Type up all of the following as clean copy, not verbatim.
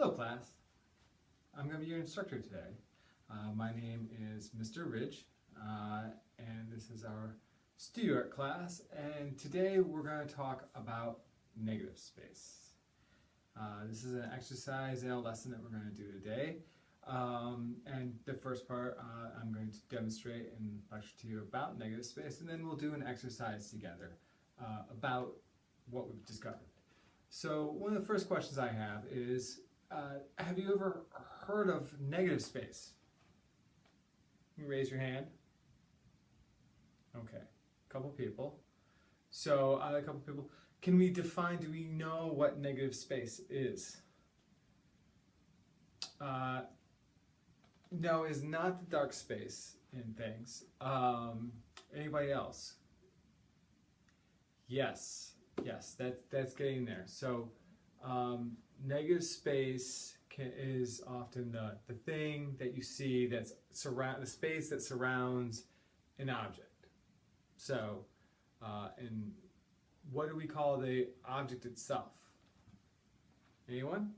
Hello class, I'm going to be your instructor today. My name is Mr. Ridge, and this is our studio art class, and today we're going to talk about negative space. This is an exercise and a lesson that we're going to do today, and the first part I'm going to demonstrate and lecture to you about negative space, and then we'll do an exercise together about what we've discovered. So one of the first questions I have is, have you ever heard of negative space? You raise your hand. Okay, a couple people. So a couple people. Can we define, do we know what negative space is? No, it's not the dark space in things. Anybody else? Yes, that's getting there. So negative space is often the thing that you see that's the space that surrounds an object. So, and what do we call the object itself? Anyone?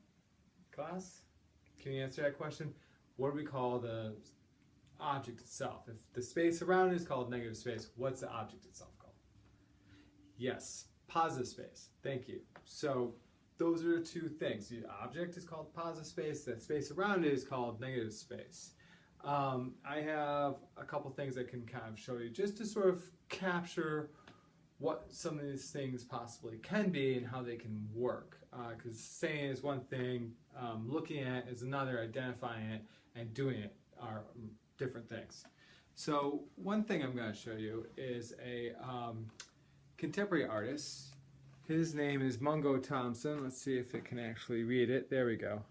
Class? Can you answer that question? What do we call the object itself? If the space around it is called negative space, what's the object itself called? Yes, positive space. Thank you. So those are the two things. The object is called positive space, that space around it is called negative space. I have a couple things I can kind of show you just to sort of capture what some of these things possibly can be and how they can work. Because saying is one thing, looking at it is another, identifying it and doing it are different things. So one thing I'm going to show you is a contemporary artist. His name is Mungo Thompson. Let's see if it can actually read it. There we go.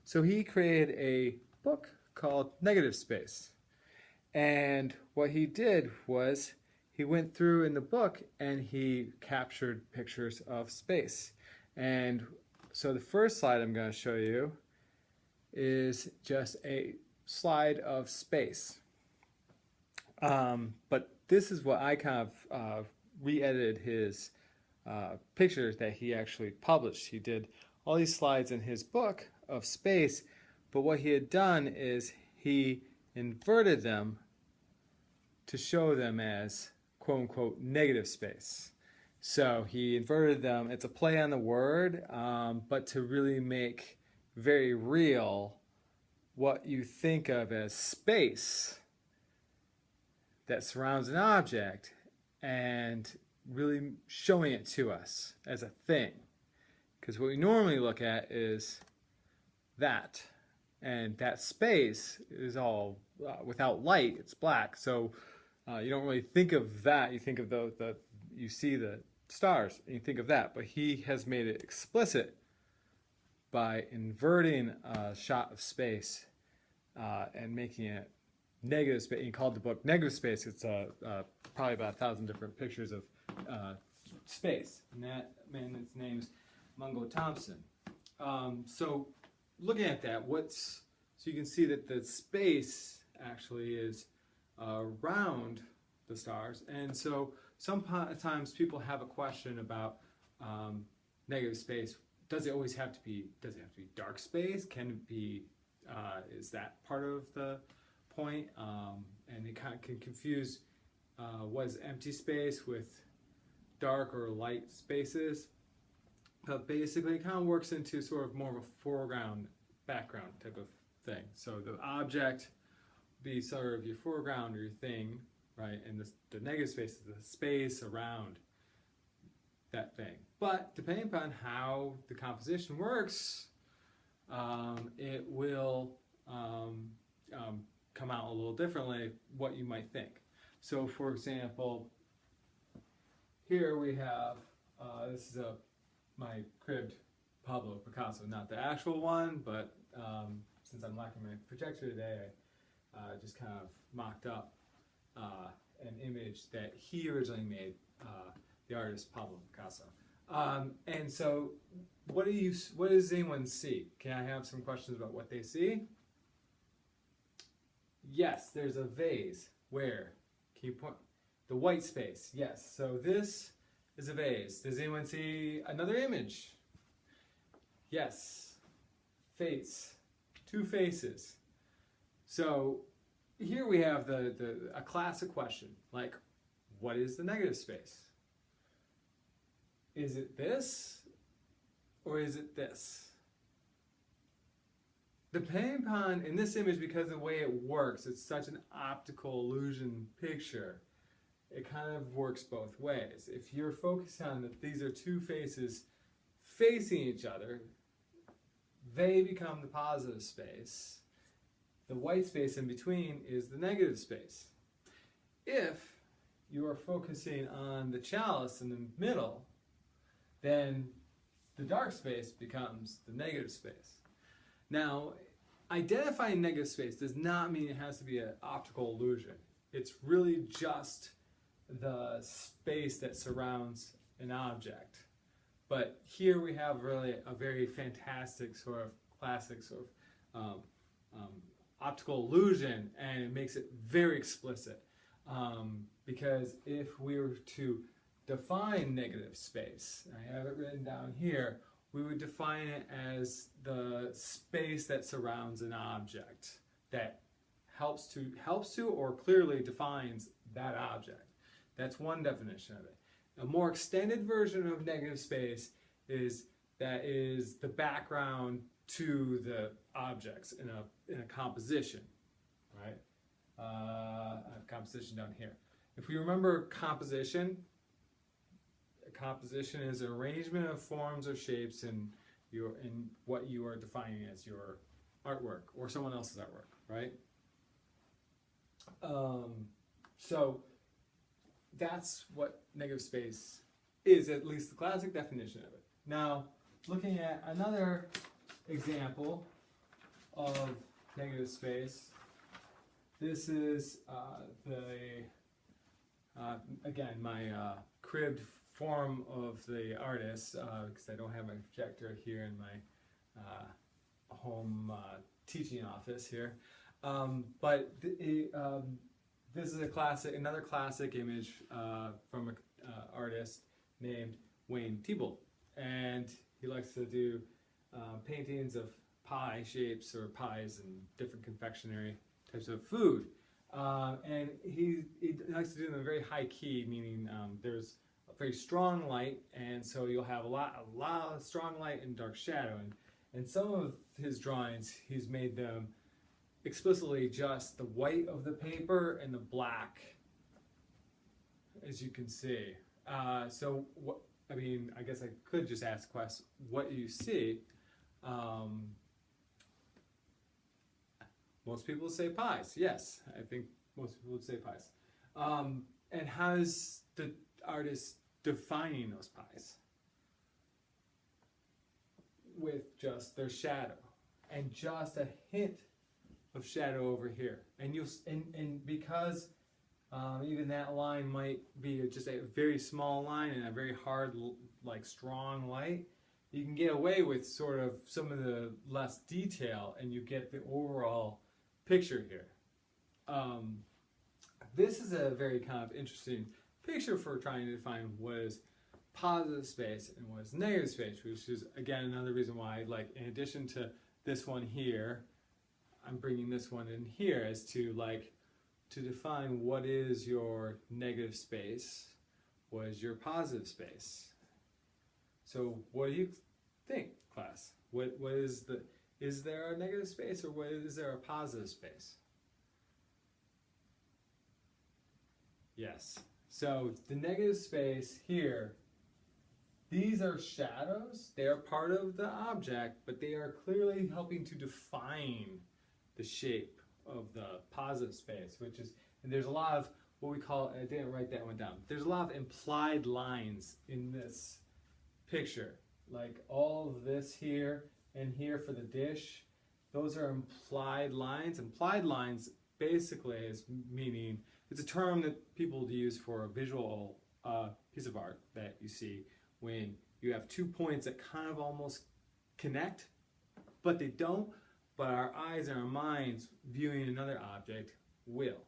So he created a book called Negative Space. And what he did was he went through in the book and he captured pictures of space. And so the first slide I'm going to show you is just a slide of space. But this is what I kind of re-edited his pictures that he actually published. He did all these slides in his book of space, but what he had done is he inverted them to show them as quote-unquote negative space. So he inverted them. It's a play on the word, but to really make very real what you think of as space that surrounds an object and really showing it to us as a thing. Because what we normally look at is that, and that space is all without light, it's black, so you don't really think of that. You think of you see the stars and you think of that, but he has made it explicit by inverting a shot of space and making it negative space. He called the book Negative Space. It's probably about 1,000 different pictures of space, and that man's name is Mungo Thompson. So looking at that, so you can see that the space actually is around the stars, and so sometimes people have a question about negative space. Does it always have to be? Does it have to be dark space? Can it be? Is that part of the point? And they kind of can confuse what is empty space with dark or light spaces. But basically it kind of works into sort of more of a foreground, background type of thing. So the object would be sort of your foreground or your thing, right? And the negative space is the space around that thing. But depending upon how the composition works, it will come out a little differently what you might think. So for example, here we have, this is my cribbed Pablo Picasso, not the actual one, but since I'm lacking my projector today, I just kind of mocked up an image that he originally made, the artist Pablo Picasso. And so what does anyone see? Can I have some questions about what they see? Yes, there's a vase. Where? Can you point? The white space. Yes. So this is a vase. Does anyone see another image? Yes. face, two faces. So here we have a classic question, like, what is the negative space? Is it this or is it this? Depending upon, in this image, because of the way it works, it's such an optical illusion picture, it kind of works both ways. If you're focused on that these are two faces facing each other, they become the positive space. The white space in between is the negative space. If you are focusing on the chalice in the middle, then the dark space becomes the negative space. Now, identifying negative space does not mean it has to be an optical illusion. It's really just the space that surrounds an object. But here we have really a very fantastic sort of classic sort of optical illusion, and it makes it very explicit. Because if we were to define negative space, I have it written down here, we would define it as the space that surrounds an object that helps to or clearly defines that object. That's one definition of it. A more extended version of negative space is the background to the objects in a composition, right? I have composition down here. If we remember composition, composition is an arrangement of forms or shapes in what you are defining as your artwork or someone else's artwork, right? So that's what negative space is, at least the classic definition of it. Now, looking at another example of negative space, this is again, my cribbed form of the artist, because I don't have my projector here in my home teaching office here. But this is another classic image from an artist named Wayne Thiebaud, and he likes to do paintings of pie shapes or pies and different confectionery types of food. And he likes to do them in a very high key, meaning there's a very strong light, and so you'll have a lot of strong light and dark shadow. And some of his drawings, he's made them explicitly just the white of the paper and the black, as you can see. So what, I mean, I guess I could just ask Quest, what you see? Most people say pies. Yes, I think most people would say pies. And how's the artist defining those pies? With just their shadow and just a hint of shadow over here. And because even that line might be just a very small line and a very hard, like strong light, you can get away with sort of some of the less detail, and you get the overall picture here. This is a very kind of interesting picture for trying to define what is positive space and what is negative space, which is again another reason why, like, in addition to this one here, I'm bringing this one in here as to define what is your negative space, what is your positive space. So what do you think, class? What is there a negative space, or is there a positive space? Yes. So the negative space here, these are shadows. They are part of the object, but they are clearly helping to define the shape of the positive space, which is, and there's a lot of what we call, I didn't write that one down, there's a lot of implied lines in this picture. Like all of this here and here for the dish, those are implied lines. Implied lines basically is meaning, it's a term that people use for a visual piece of art that you see when you have 2 points that kind of almost connect, but they don't, but our eyes and our minds viewing another object will.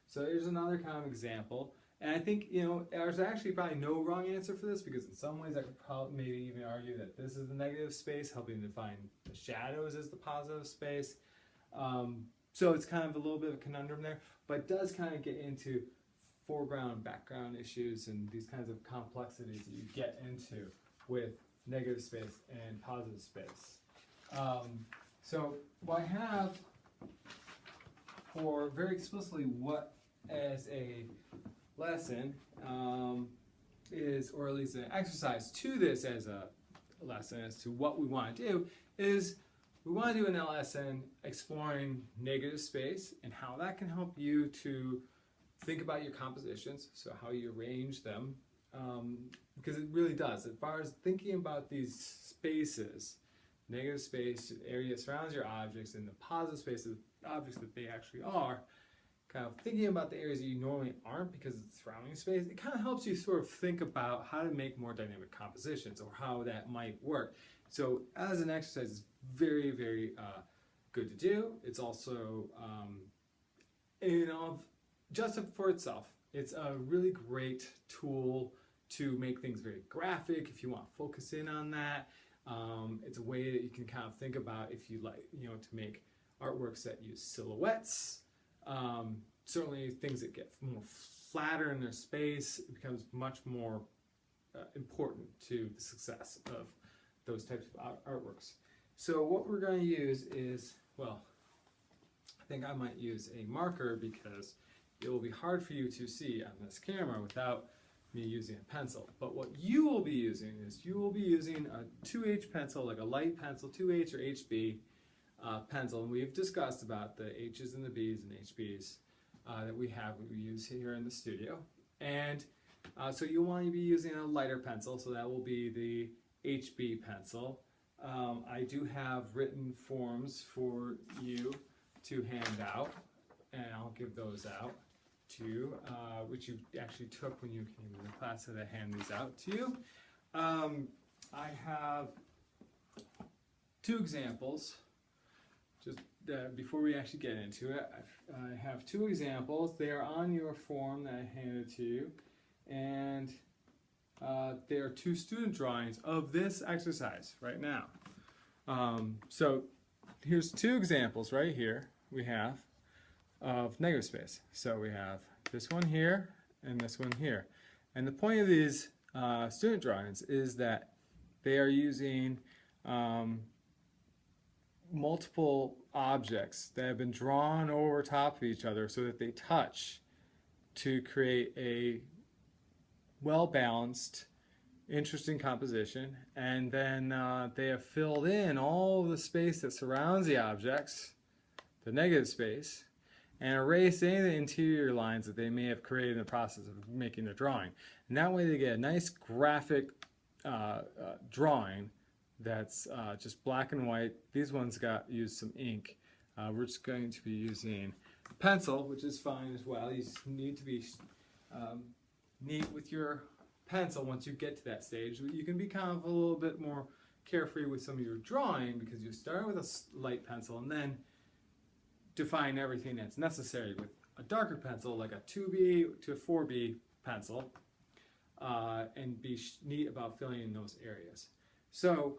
So here's another kind of example, And I think, you know, there's actually probably no wrong answer for this, because in some ways I could probably maybe even argue that this is the negative space, helping define the shadows as the positive space. So it's kind of a little bit of a conundrum there, but it does kind of get into foreground, background issues and these kinds of complexities that you get into with negative space and positive space. So what I have for very explicitly what as a lesson is, or at least an exercise to this as a lesson as to what we want to do, is we want to do an lesson exploring negative space and how that can help you to think about your compositions, so how you arrange them, because it really does. As far as thinking about these spaces, negative space, area that surrounds your objects, and the positive space of the objects that they actually are, kind of thinking about the areas that you normally aren't because of the surrounding space, it kind of helps you sort of think about how to make more dynamic compositions or how that might work. So as an exercise, it's very, very good to do. It's also, you know, just for itself, it's a really great tool to make things very graphic if you want to focus in on that. It's a way that you can kind of think about if you like, you know, to make artworks that use silhouettes. Certainly things that get more flatter in their space, it becomes much more important to the success of those types of artworks. So what we're going to use is, well, I think I might use a marker because it will be hard for you to see on this camera without me using a pencil. But what you will be using is you will be using a 2H pencil, like a light pencil, 2H or HB pencil. And we've discussed about the H's and the B's and HBs that we use here in the studio. And so you'll want to be using a lighter pencil, so that will be the HB pencil. I do have written forms for you to hand out, and I'll give those out to you, which you actually took when you came to the class, so I hand these out to you. I have two examples. Just before we actually get into it, I have two examples. They are on your form that I handed to you, and they are two student drawings of this exercise right now. So here's two examples right here we have of negative space. So we have this one here and this one here. And the point of these student drawings is that they are using multiple objects that have been drawn over top of each other so that they touch to create a well-balanced, interesting composition. And then they have filled in all the space that surrounds the objects, the negative space, and erase any of the interior lines that they may have created in the process of making the drawing. And that way they get a nice graphic drawing that's just black and white. These ones used some ink. We're just going to be using pencil, which is fine as well. You just need to be neat with your pencil once you get to that stage. You can be kind of a little bit more carefree with some of your drawing because you start with a light pencil and then define everything that's necessary with a darker pencil like a 2B to a 4B pencil, and be neat about filling in those areas. So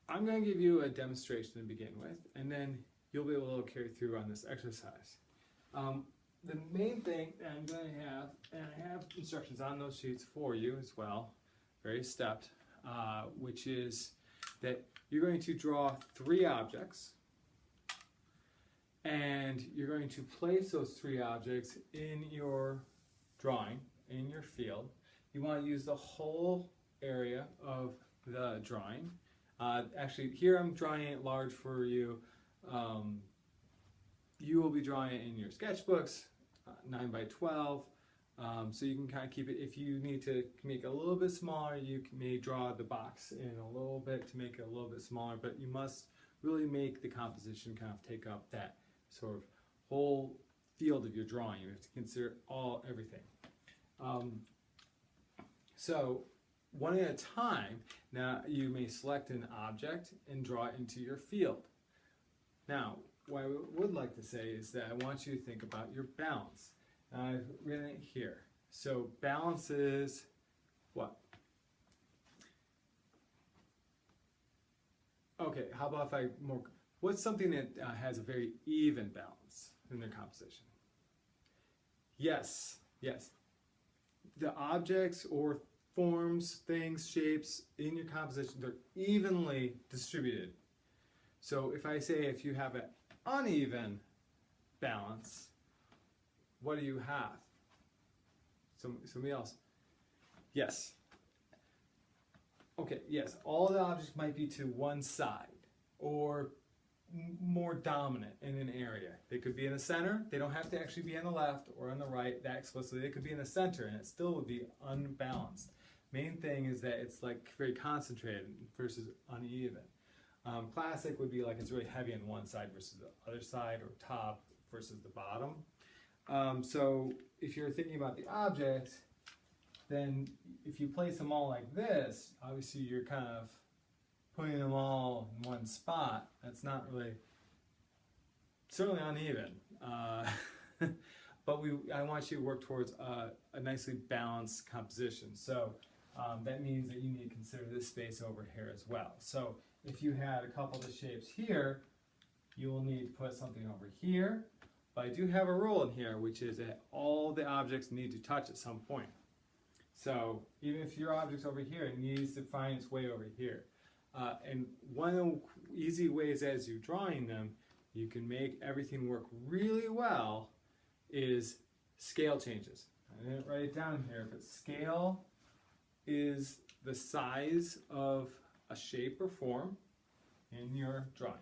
I'm going to give you a demonstration to begin with, and then you'll be able to carry through on this exercise. The main thing that I'm going to have, and I have instructions on those sheets for you as well, very stepped, which is that you're going to draw 3 objects, and you're going to place those 3 objects in your drawing, in your field. You want to use the whole area of the drawing. Actually, here I'm drawing it large for you. You will be drawing it in your sketchbooks, 9 by 12. So you can kind of keep it. If you need to make it a little bit smaller, you may draw the box in a little bit to make it a little bit smaller, but you must really make the composition kind of take up that sort of whole field of your drawing. You have to consider everything. So one at a time, now you may select an object and draw it into your field. Now, what I would like to say is that I want you to think about your balance. I've written it here. So balance is what? Okay, how about if I more, what's something that has a very even balance in their composition? Yes, yes. The objects or forms, things, shapes in your composition, they're evenly distributed. So if I say if you have an uneven balance, what do you have? Somebody else. Yes. Okay, yes, all the objects might be to one side or more dominant in an area. They could be in the center. They don't have to actually be on the left or on the right that explicitly. They could be in the center and it still would be unbalanced. Main thing is that it's like very concentrated versus uneven. Classic would be like it's really heavy on one side versus the other side, or top versus the bottom. So if you're thinking about the objects, then if you place them all like this, obviously you're kind of putting them all in one spot. That's not really, certainly uneven. But I want you to work towards a nicely balanced composition. So that means that you need to consider this space over here as well. So if you had a couple of the shapes here, you will need to put something over here. But I do have a rule in here, which is that all the objects need to touch at some point. So even if your object's over here, it needs to find its way over here. And one of the easy ways as you're drawing them, you can make everything work really well, is scale changes. I didn't write it down here, but scale is the size of a shape or form in your drawing.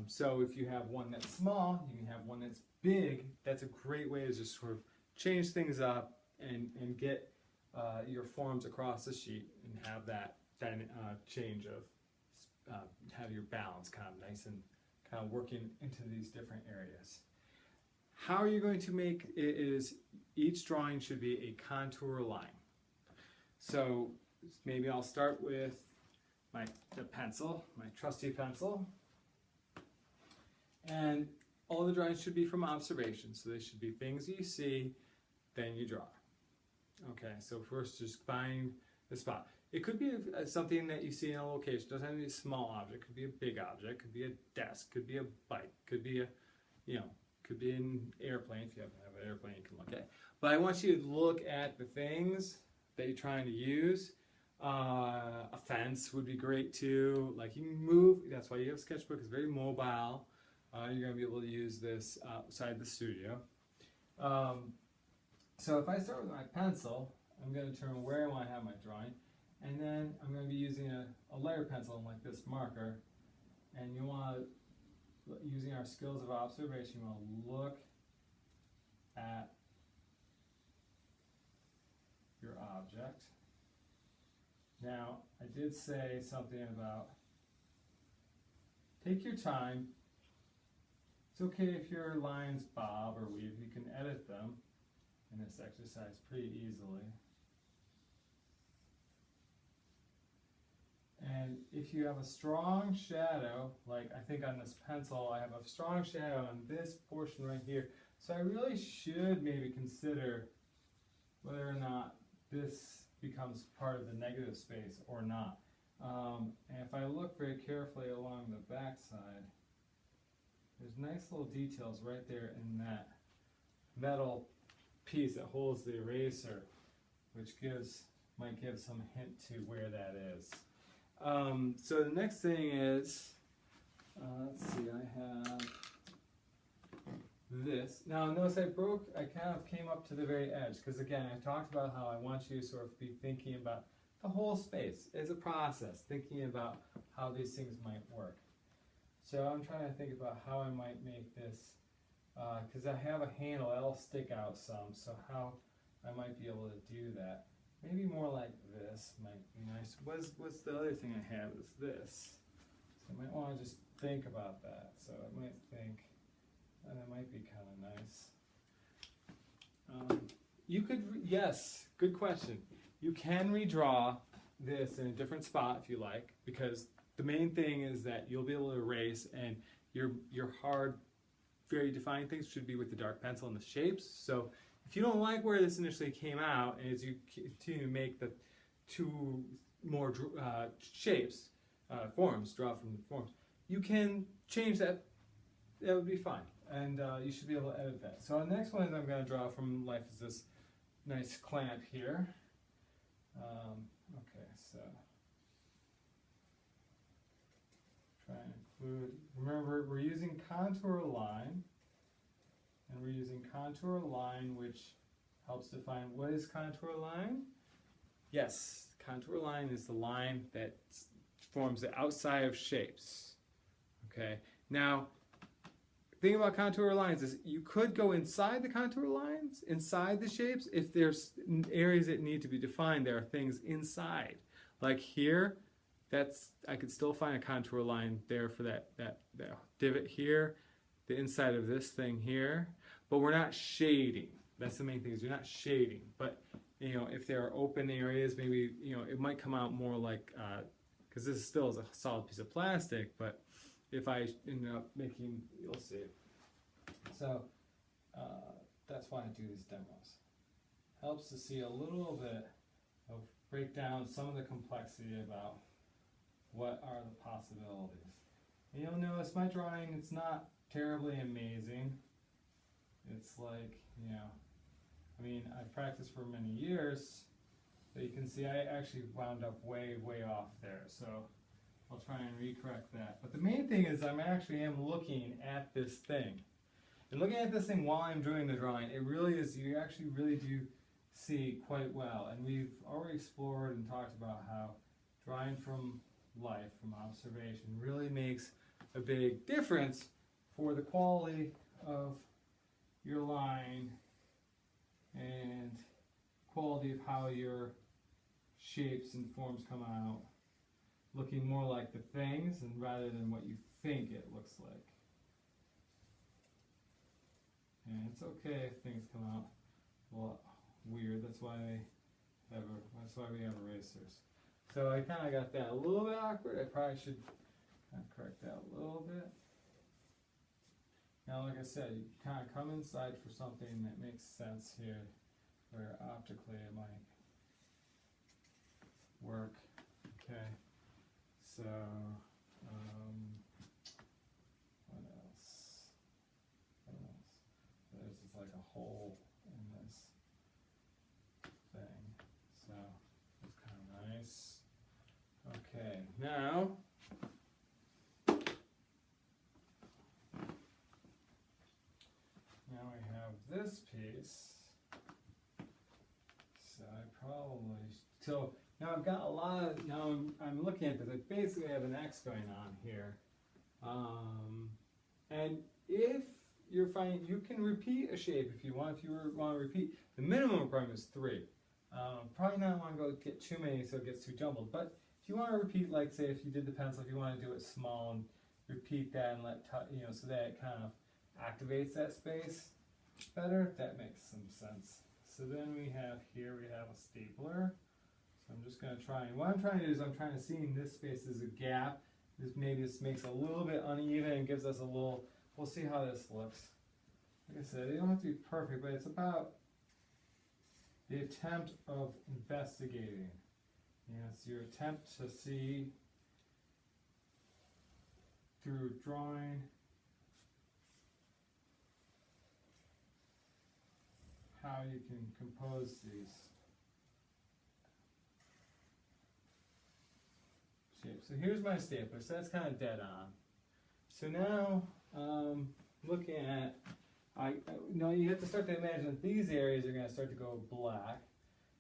So if you have one that's small, you can have one that's big. That's a great way to just sort of change things up and get your forms across the sheet and have that change of have your balance kind of nice and kind of working into these different areas. How are you going to make it is each drawing should be a contour line. So maybe I'll start with the pencil, my trusty pencil. And all the drawings should be from observation. So they should be things you see, then you draw. Okay, so first just find the spot. It could be something that you see in a location. It doesn't have to be a small object. It could be a big object. It could be a desk. Could be a bike. Could be could be an airplane. If you have an airplane, you can look at. But I want you to look at the things that you're trying to use. A fence would be great too. Like you can move. That's why you have a sketchbook. It's very mobile. You're going to be able to use this outside the studio. So if I start with my pencil, I'm going to determine where I want to have my drawing. And then I'm going to be using a layer pencil like this marker. And you want to, using our skills of observation, you want to look at your object. Now, I did say something about take your time. It's okay if your lines bob or weave. You can edit them in this exercise pretty easily. And if you have a strong shadow, like I think on this pencil, I have a strong shadow on this portion right here. So I really should maybe consider whether or not this becomes part of the negative space or not. And if I look very carefully along the back side, there's nice little details right there in that metal piece that holds the eraser, which might give some hint to where that is. So the next thing is, let's see, I have this. Now notice I kind of came up to the very edge, because again, I talked about how I want you to sort of be thinking about the whole space as a process, thinking about how these things might work. So I'm trying to think about how I might make this, because I have a handle that'll stick out some, so how I might be able to do that. Maybe more like this might be nice. What's the other thing I have is this. So I might want to just think about that. So I might think that might be kind of nice. You could, yes, good question. You can redraw this in a different spot if you like, because the main thing is that you'll be able to erase, and your hard very defining things should be with the dark pencil and the shapes. So if you don't like where this initially came out, and as you continue to make the two more shapes, forms, draw from the forms, you can change that. That would be fine, and you should be able to edit that. So the next one is I'm going to draw from life is this nice clamp here. Okay, so try and include, remember we're using contour line, and we're using contour line, which helps define what is contour line. Yes, contour line is the line that forms the outside of shapes. Okay, now the thing about contour lines is you could go inside the contour lines, inside the shapes. If there's areas that need to be defined, there are things inside. Like here, I could still find a contour line there for that divot here, the inside of this thing here, but we're not shading. That's the main thing, is you're not shading. But you know, if there are open areas, maybe, you know, it might come out more like, because this still is a solid piece of plastic, but if I end up making, you'll see. So that's why I do these demos. Helps to see a little bit of break down some of the complexity about what are the possibilities. And you'll notice my drawing, it's not terribly amazing. It's like, you know, I mean, I've practiced for many years, but you can see I actually wound up way, way off there. So I'll try and recorrect that. But the main thing is I'm actually looking at this thing. And looking at this thing while I'm doing the drawing, it really is, you actually really do see quite well. And we've already explored and talked about how drawing from life, from observation, really makes a big difference for the quality of your line and quality of how your shapes and forms come out, looking more like the things and rather than what you think it looks like. And it's okay if things come out weird. That's why we have erasers. So I kind of got that a little bit awkward. I probably should kind of correct that a little bit. Now, like I said, you kind of come inside for something that makes sense here, where optically it might work. Okay. So, what else? There's just like a hole in this thing. So, it's kind of nice. Okay, now, we have this piece. So so now I've got a lot of, now I'm looking at this, I basically have an X going on here. And if you're finding, you can repeat a shape if you want to repeat. The minimum requirement is 3. Probably not want to get too many so it gets too jumbled, but if you want to repeat, like say if you did the pencil, if you want to do it small and repeat that and so that it kind of activates that space better, that makes some sense. So then we have a stapler. So I'm just going to try, and what I'm trying to do is I'm trying to see in this space as a gap. This makes a little bit uneven and gives us a little, we'll see how this looks. Like I said, it don't have to be perfect, but it's about the attempt of investigating. It's your attempt to see through drawing how you can compose these shapes. So here's my stapler, so that's kind of dead on. So now, looking at, now you have to start to imagine that these areas are going to start to go black,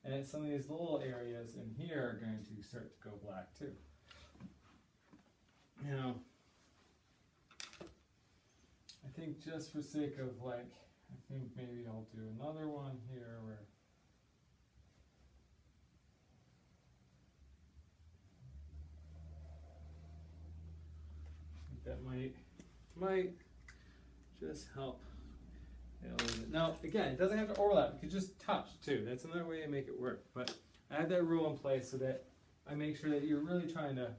and some of these little areas in here are going to start to go black too. Now, I think just for sake of I think maybe I'll do another one here where that might just help a little bit. Now, again, it doesn't have to overlap. You could just touch too. That's another way to make it work. But I have that rule in place so that I make sure that you're really trying to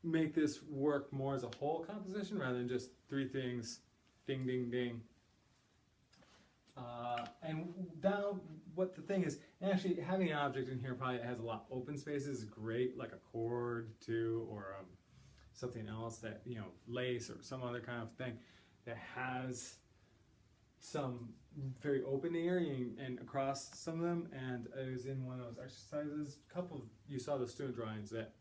make this work more as a whole composition rather than just 3 things ding, ding, ding. And now what the thing is, and actually having an object in here probably has a lot of open spaces is great, like a cord too, or something else that, you know, lace or some other kind of thing that has some very open area and across some of them. And I was in one of those exercises, you saw the student drawings that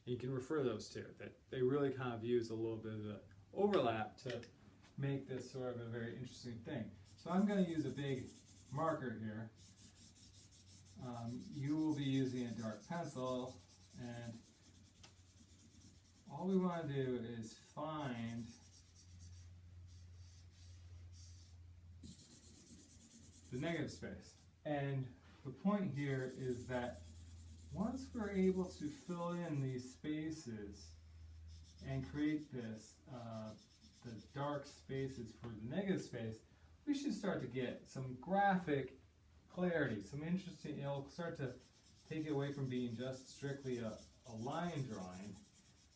you can refer those to, that they really kind of use a little bit of the overlap to make this sort of a very interesting thing. So I'm going to use a big marker here. You will be using a dark pencil, and all we want to do is find the negative space. And the point here is that once we're able to fill in these spaces and create this, the dark spaces for the negative space, we should start to get some graphic clarity, some interesting, it'll start to take it away from being just strictly a line drawing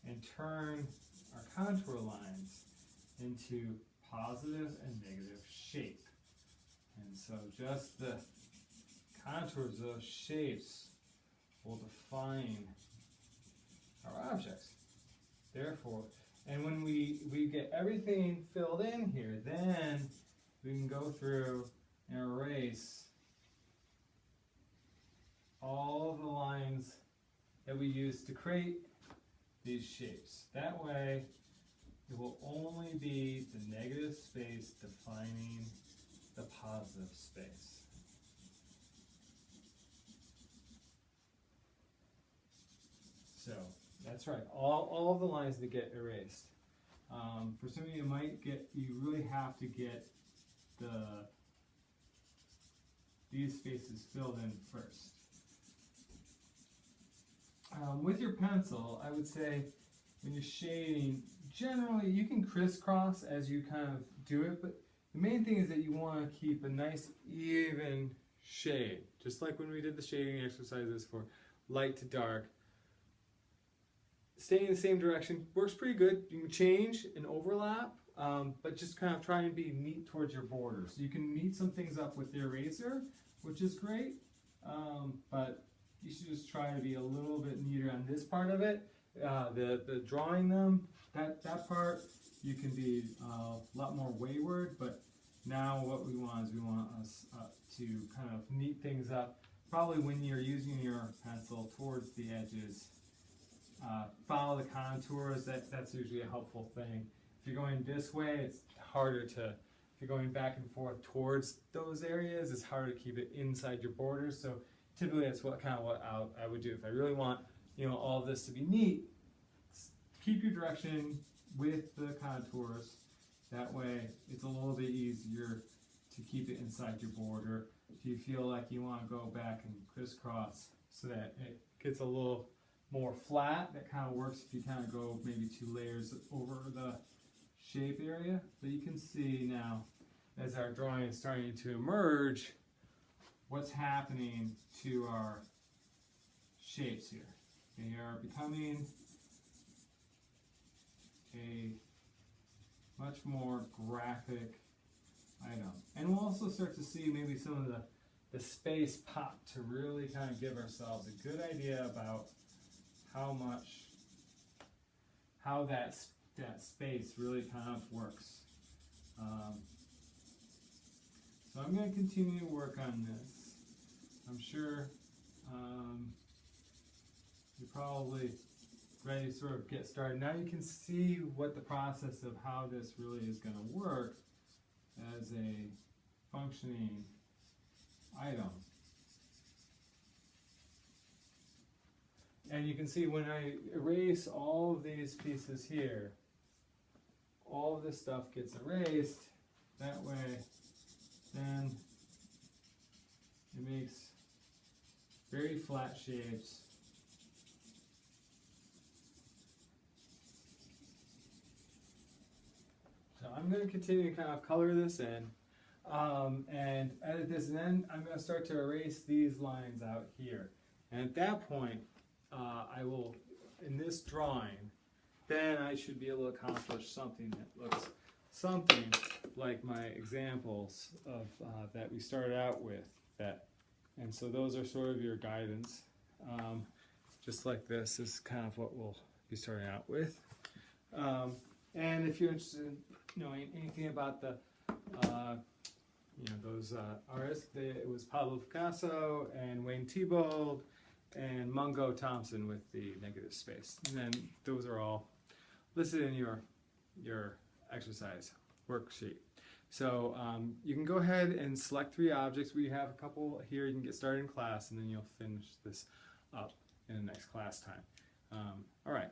and turn our contour lines into positive and negative shape. And so just the contours of those shapes will define our objects. Therefore, and when we get everything filled in here, then we can go through and erase all the lines that we use to create these shapes. That way, it will only be the negative space defining the positive space. So that's right. All of the lines that get erased. For some of you, you really have to get these spaces filled in first. With your pencil, I would say when you're shading, generally you can crisscross as you kind of do it, but the main thing is that you want to keep a nice even shade, just like when we did the shading exercises for light to dark. Staying in the same direction works pretty good. You can change and overlap, but just kind of try and be neat towards your border. So you can neat some things up with the eraser, which is great, but you should just try to be a little bit neater on this part of it. The drawing them, that part, you can be a lot more wayward, but now what we want is we want us to kind of neat things up. Probably when you're using your pencil towards the edges, follow the contours. That's usually a helpful thing. If you're going this way, it's harder to, if you're going back and forth towards those areas, it's harder to keep it inside your borders. So typically that's what I would do. If I really want, you know, all of this to be neat, keep your direction with the contours. That way it's a little bit easier to keep it inside your border. If you feel like you want to go back and crisscross so that it gets a little more flat, that kind of works if you kind of go maybe 2 layers over the shape area. But you can see now, as our drawing is starting to emerge, what's happening to our shapes here. They are becoming a much more graphic item. And we'll also start to see maybe some of the space pop to really kind of give ourselves a good idea about how that space really kind of works. So I'm going to continue to work on this. I'm sure you're probably ready to sort of get started. Now you can see what the process of how this really is going to work as a functioning item. And you can see when I erase all of these pieces here, all of this stuff gets erased. That way, then it makes very flat shapes. So I'm going to continue to kind of color this in and edit this, and then I'm going to start to erase these lines out here. And at that point, I will, in this drawing, then I should be able to accomplish something that looks something like my examples of that we started out with. And so those are sort of your guidance. Just like this is kind of what we'll be starting out with. And if you're interested in knowing anything about the those artists, it was Pablo Picasso and Wayne Thiebaud and Mungo Thompson with the negative space. And then those are all listed in your exercise worksheet. So you can go ahead and select 3 objects. We have a couple here. You can get started in class, and then you'll finish this up in the next class time. All right.